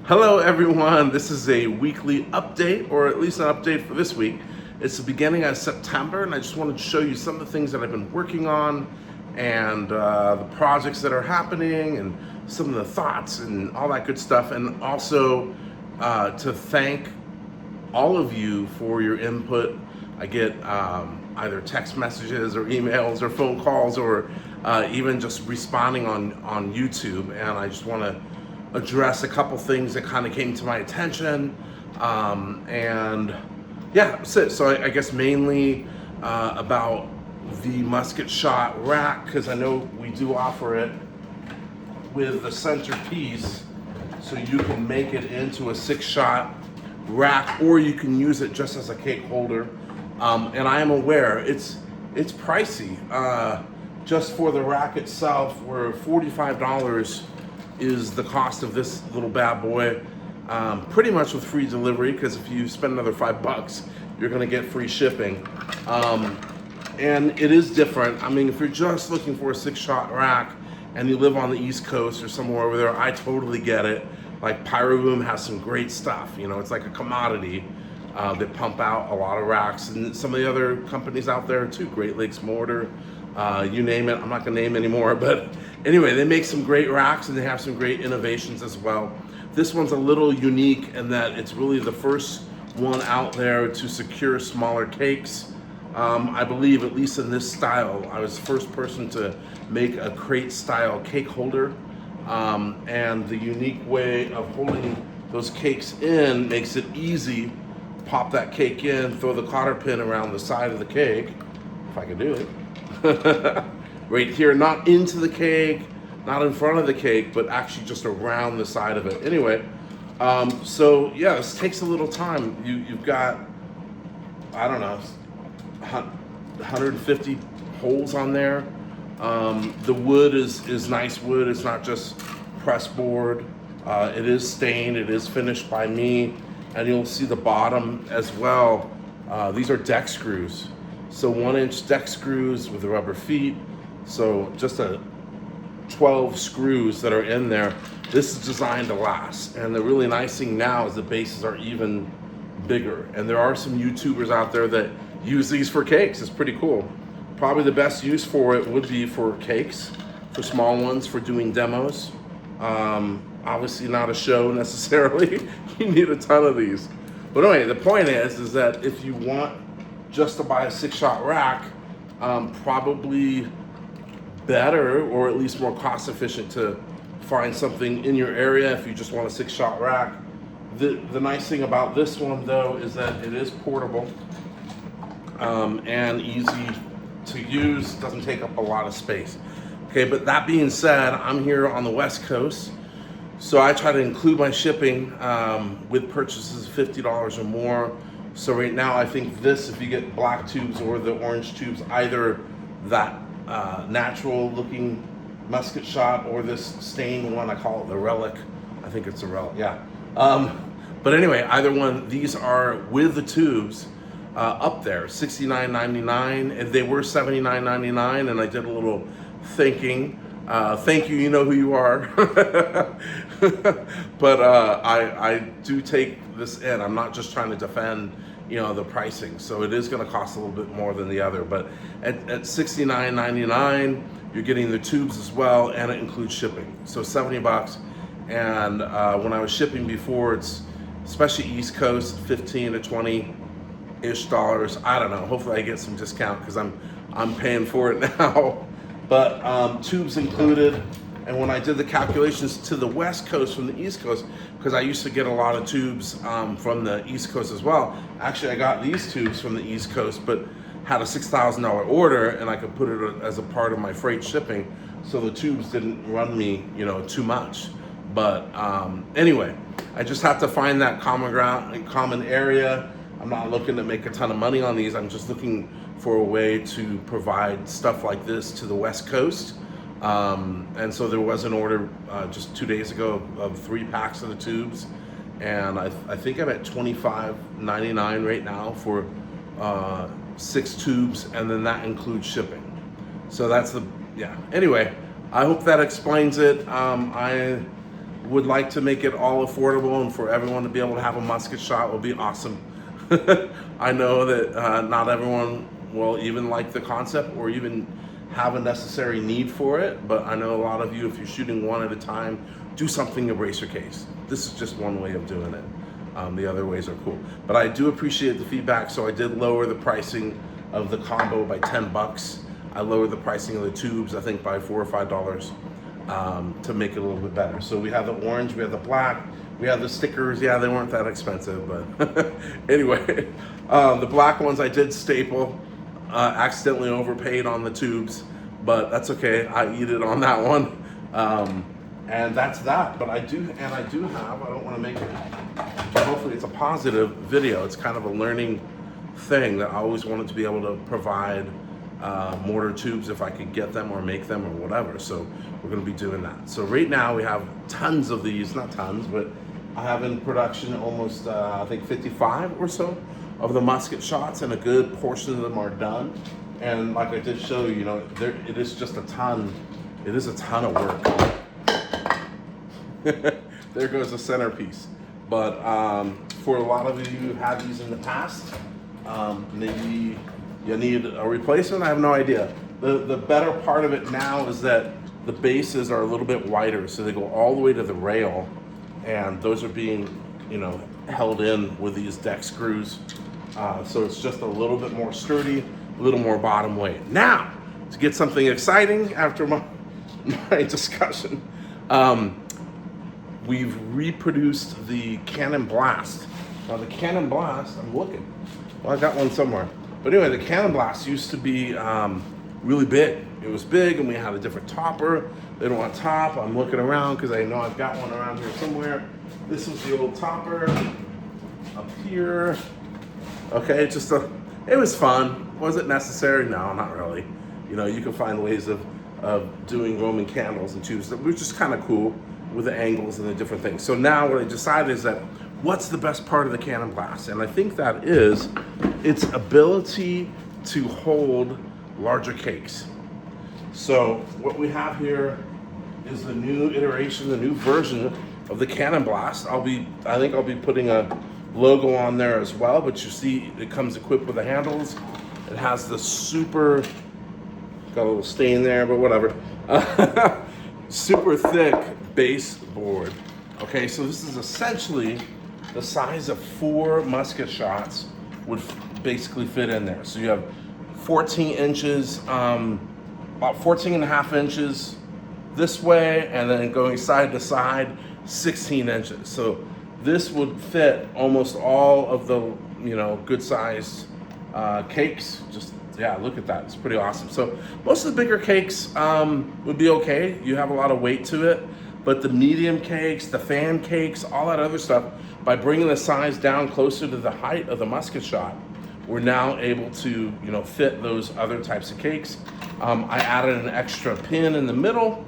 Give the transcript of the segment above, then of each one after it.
Hello everyone, this is a weekly update, or at least an update for this week. It's the beginning of September and I just wanted to show you some of the things that I've been working on and the projects that are happening and some of the thoughts and all that good stuff, and also to thank all of you for your input. I get either text messages or emails or phone calls or even just responding on YouTube, and I just want to address a couple things that kind of came to my attention. And yeah, that's it. So I guess mainly about the musket shot rack, because I know we do offer it with the centerpiece, so you can make it into a 6-shot rack, or you can use it just as a cake holder. And I am aware it's pricey. Just for the rack itself, we're $45 is the cost of this little bad boy, pretty much with free delivery, because if you spend another $5, you're gonna get free shipping. And it is different. I mean, if you're just looking for a 6-shot rack and you live on the East Coast or somewhere over there, I totally get it. Like Pyro Boom has some great stuff. You know, it's like a commodity. They pump out a lot of racks, and some of the other companies out there too, Great Lakes Mortar, you name it. I'm not gonna name anymore, but anyway, they make some great racks and they have some great innovations as well. This one's a little unique in that it's really the first one out there to secure smaller cakes. I believe, at least in this style, I was the first person to make a crate style cake holder. And the unique way of holding those cakes in makes it easy. Pop that cake in, throw the cotter pin around the side of the cake, if I can do it. Right here, not into the cake, not in front of the cake, but actually just around the side of it. Anyway, so yeah, this takes a little time. You've got, I don't know, 150 holes on there. The wood is nice wood. It's not just press board. It is stained. It is finished by me, and you'll see the bottom as well. These are deck screws, so 1-inch deck screws with the rubber feet. So just 12 screws that are in there. This is designed to last, and the really nice thing now is the bases are even bigger, and there are some YouTubers out there that use these for cakes. It's pretty cool. Probably the best use for it would be for cakes, for small ones, for doing demos. Obviously not a show necessarily. You need a ton of these. But anyway, the point is that if you want just to buy a 6-shot rack, probably better, or at least more cost efficient, to find something in your area if you just want a 6-shot rack. The nice thing about this one though is that it is portable and easy to use. Doesn't take up a lot of space. Okay, but that being said, I'm here on the West Coast, so I try to include my shipping with purchases of $50 or more. So right now, I think this, if you get black tubes or the orange tubes, either that natural looking musket shot or this stained one, I call it the relic. I think it's a relic, yeah. But anyway, either one, these are with the tubes up there, $69.99, and they were $79.99, and I did a little thinking. Thank you, you know who you are. But I do take this in. I'm not just trying to defend, you know, the pricing. So it is going to cost a little bit more than the other. But at $69.99, you're getting the tubes as well, and it includes shipping. So $70. And when I was shipping before, it's especially East Coast, 15 to 20-ish dollars. I don't know. Hopefully I get some discount because I'm paying for it now. But tubes included. And when I did the calculations to the West Coast from the East Coast, because I used to get a lot of tubes from the East Coast as well. Actually, I got these tubes from the East Coast, but had a $6,000 order, and I could put it as a part of my freight shipping, so the tubes didn't run me, you know, too much. But anyway, I just have to find that common ground and common area. I'm not looking to make a ton of money on these. I'm just looking for a way to provide stuff like this to the West Coast. And so there was an order just 2 days ago of 3 packs of the tubes, and I think I'm at $25.99 right now for 6 tubes, and then that includes shipping. So that's the, yeah. Anyway, I hope that explains it. would like to make it all affordable and for everyone to be able to have a musket shot would be awesome. I know that not everyone will even like the concept or even have a necessary need for it, but I know a lot of you, if you're shooting one at a time, do something to brace your case. This is just one way of doing it. The other ways are cool. But I do appreciate the feedback, so I did lower the pricing of the combo by 10 bucks. I lowered the pricing of the tubes, I think by $4 or $5 to make it a little bit better. So we have the orange, we have the black, we have the stickers. Yeah, they weren't that expensive, but anyway, the black ones I did staple. Accidentally overpaid on the tubes, but that's okay. I eat it on that one, and that's that. But I do have. I don't want to make it, but hopefully it's a positive video. It's kind of a learning thing that I always wanted to be able to provide mortar tubes if I could get them or make them or whatever. So we're going to be doing that. So right now we have tons of these, not tons, but I have in production almost I think 55 or so of the musket shots, and a good portion of them are done. And like I did show you, it is just a ton. It is a ton of work. There goes the centerpiece. But for a lot of you who had these in the past, maybe you need a replacement. I have no idea. The better part of it now is that the bases are a little bit wider, so they go all the way to the rail, and those are being, held in with these deck screws. So it's just a little bit more sturdy, a little more bottom weight. Now, to get something exciting after my discussion, we've reproduced the Cannon Blast. Now the Cannon Blast, I'm looking. Well, I got one somewhere. But anyway, the Cannon Blast used to be really big. It was big, and we had a different topper. They don't want top. I'm looking around because I know I've got one around here somewhere. This was the old topper up here. Okay, it was fun. Was it necessary? No, not really. You can find ways of doing Roman candles and tubes that were just kind of cool with the angles and the different things. So now what I decided is that what's the best part of the Cannon Blast? And I think that is its ability to hold larger cakes. So what we have here is the new iteration, the new version of the Cannon Blast. I think I'll be putting a logo on there as well, but you see it comes equipped with the handles. It has the super, got a little stain there, but whatever. Super thick base board. Okay, so this is essentially the size of 4 musket shots would basically fit in there. So you have 14 inches, about 14 and a half inches this way, and then going side to side, 16 inches. So this would fit almost all of the, good sized cakes. Just, yeah, look at that. It's pretty awesome. So most of the bigger cakes would be okay. You have a lot of weight to it, but the medium cakes, the fan cakes, all that other stuff, by bringing the size down closer to the height of the musket shot, we're now able to, fit those other types of cakes. I added an extra pin in the middle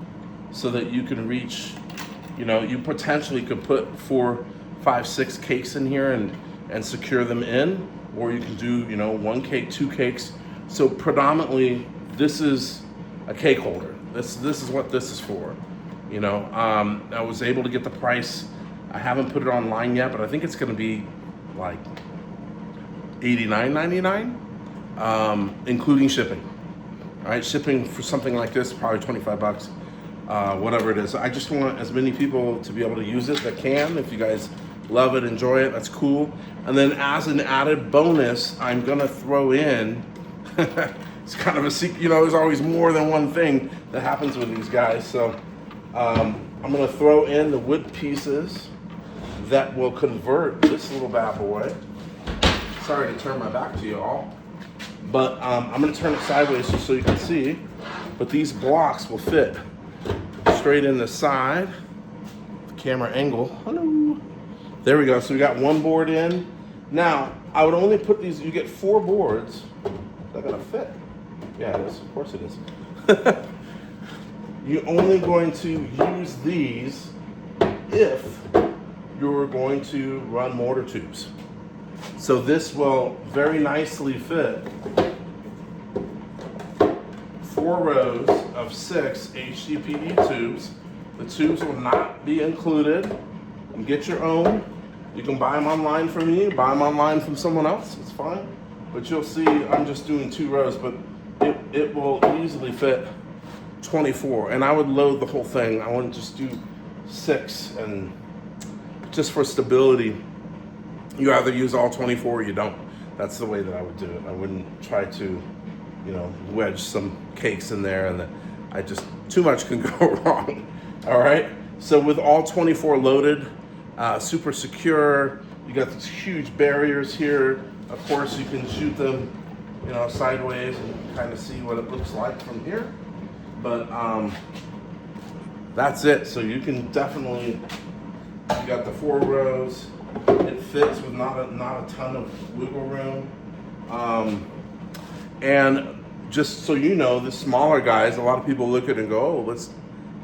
so that you can reach, you potentially could put 4, 5, 6 cakes in here and secure them in, or you can do, 1 cake, 2 cakes. So predominantly, this is a cake holder. This is what this is for. I was able to get the price. I haven't put it online yet, but I think it's going to be like $89.99, including shipping. All right, shipping for something like this, probably 25 bucks, whatever it is. I just want as many people to be able to use it that can. If you guys love it, enjoy it, that's cool. And then as an added bonus, I'm gonna throw in, it's kind of a secret, there's always more than one thing that happens with these guys. So I'm gonna throw in the wood pieces that will convert this little bad boy. Sorry to turn my back to you all, but I'm gonna turn it sideways just so you can see, but these blocks will fit straight in the side. The camera angle, hello. There we go, so we got 1 board in. Now, I would only put these, you get 4 boards. They're gonna fit. Yeah, it is, of course it is. You're only going to use these if you're going to run mortar tubes. So this will very nicely fit 4 rows of 6 HDPE tubes. The tubes will not be included. You can get your own. You can buy them online from me, buy them online from someone else, it's fine. But you'll see I'm just doing 2 rows, but it will easily fit 24. And I would load the whole thing. I wouldn't just do 6, and just for stability, you either use all 24 or you don't. That's the way that I would do it. I wouldn't try to, wedge some cakes in there, and too much can go wrong. All right. So with all 24 loaded, super secure. You got these huge barriers here. Of course, you can shoot them, sideways and kind of see what it looks like from here. But that's it. So you can definitely. You got the 4 rows. It fits with not a ton of wiggle room. And just so you know, the smaller guys, a lot of people look at it and go, oh, let's,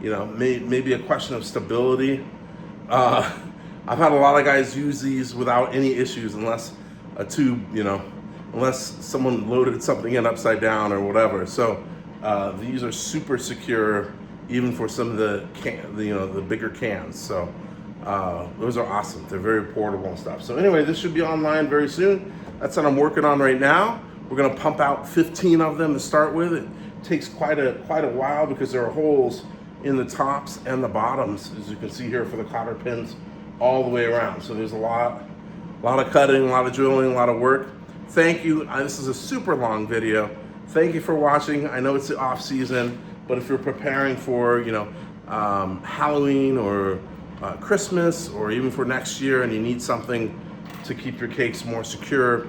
maybe a question of stability. I've had a lot of guys use these without any issues, unless a tube, unless someone loaded something in upside down or whatever. So these are super secure, even for some of the bigger cans. So those are awesome. They're very portable and stuff. So anyway, this should be online very soon. That's what I'm working on right now. We're gonna pump out 15 of them to start with. It takes quite a while because there are holes in the tops and the bottoms, as you can see here, for the cotter pins all the way around. So there's a lot of cutting, a lot of drilling, a lot of work. Thank you. This is a super long video. Thank you for watching. I know it's the off season, but if you're preparing for Halloween or Christmas, or even for next year, and you need something to keep your cakes more secure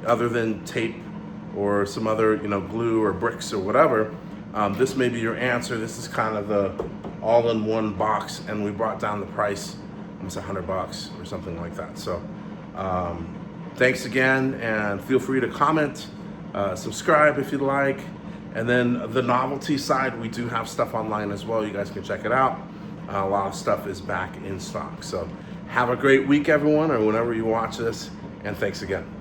other than tape or some other glue or bricks or whatever, this may be your answer. This is kind of the all-in-one box, and we brought down the price almost $100 or something like that. So thanks again, and feel free to comment, subscribe if you'd like. And then the novelty side, we do have stuff online as well. You guys can check it out. A lot of stuff is back in stock. So have a great week, everyone, or whenever you watch this, and thanks again.